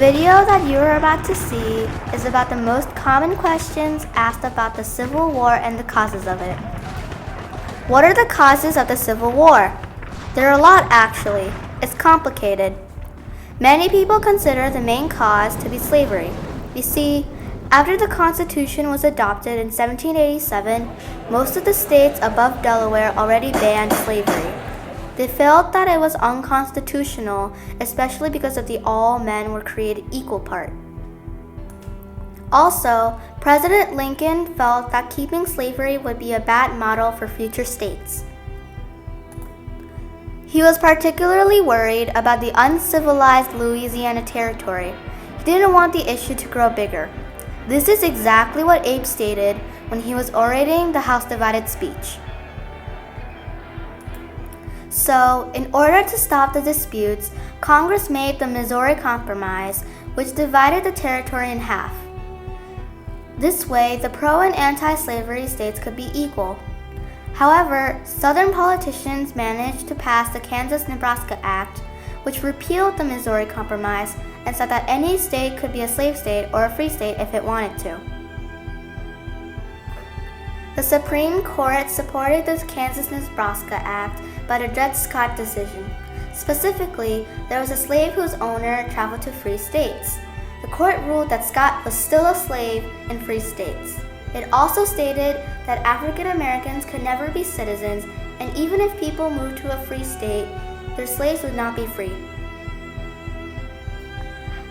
video that you are about to see is about the most common questions asked about the Civil War and the causes of it. What are the causes of the Civil War? There are a lot actually. It's complicated. Many people consider the main cause to be slavery. You see, after the Constitution was adopted in 1787, most of the states above Delaware already banned slavery. They felt that it was unconstitutional, especially because of the all men were created equal part. Also, President Lincoln felt that keeping slavery would be a bad model for future states. He was particularly worried about the uncivilized Louisiana Territory. He didn't want the issue to grow bigger. This is exactly what Abe stated when he was orating the House Divided speech. So, in order to stop the disputes, Congress made the Missouri Compromise, which divided the territory in half. This way, the pro- and anti-slavery states could be equal. However, Southern politicians managed to pass the Kansas-Nebraska Act, which repealed the Missouri Compromise and said that any state could be a slave state or a free state if it wanted to. The Supreme Court supported the Kansas-Nebraska Act by the Dred Scott decision. Specifically, there was a slave whose owner traveled to free states. The court ruled that Scott was still a slave in free states. It also stated that African Americans could never be citizens, and even if people moved to a free state, their slaves would not be free.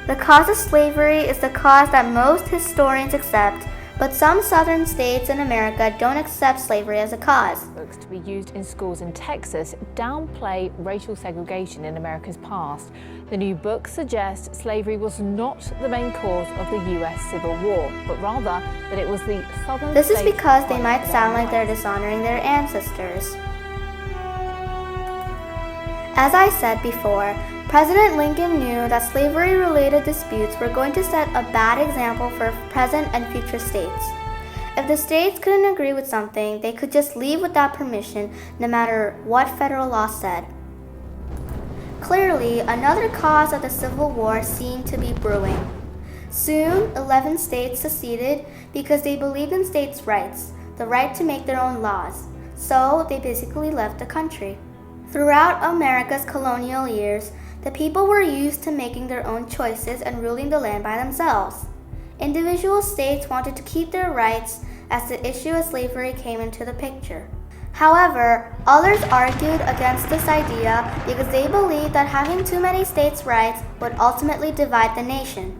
The cause of slavery is the cause that most historians accept, but some southern states in America don't accept slavery as a cause. Books to be used in schools in Texas downplay racial segregation in America's past. The new book suggests slavery was not the main cause of the U.S. Civil War, but rather that it was the southern This is states because they fighting might for sound their like they're rights. dishonoring their ancestors. As I said before, President Lincoln knew that slavery-related disputes were going to set a bad example for present and future states. If the states couldn't agree with something, they could just leave without permission, no matter what federal law said. Clearly, another cause of the Civil War seemed to be brewing. Soon, 11 states seceded because they believed in states' rights, the right to make their own laws. So, they basically left the country. Throughout America's colonial years, the people were used to making their own choices and ruling the land by themselves. Individual states wanted to keep their rights as the issue of slavery came into the picture. However, others argued against this idea because they believed that having too many states' rights would ultimately divide the nation.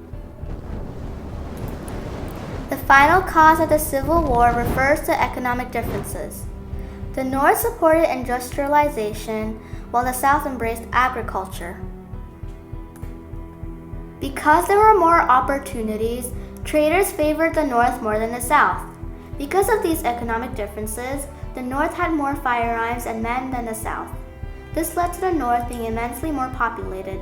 The final cause of the Civil War refers to economic differences. The North supported industrialization, while the South embraced agriculture. Because there were more opportunities, traders favored the North more than the South. Because of these economic differences, the North had more firearms and men than the South. This led to the North being immensely more populated.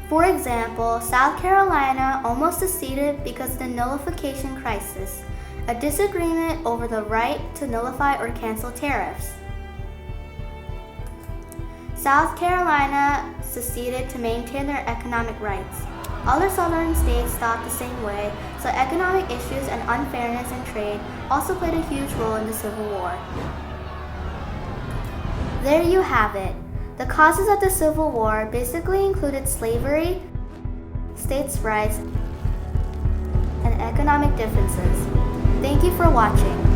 For example, South Carolina almost seceded because of the nullification crisis, a disagreement over the right to nullify or cancel tariffs. South Carolina seceded to maintain their economic rights. Other southern states thought the same way, so economic issues and unfairness in trade also played a huge role in the Civil War. There you have it. The causes of the Civil War basically included slavery, states' rights, and economic differences. Thank you for watching.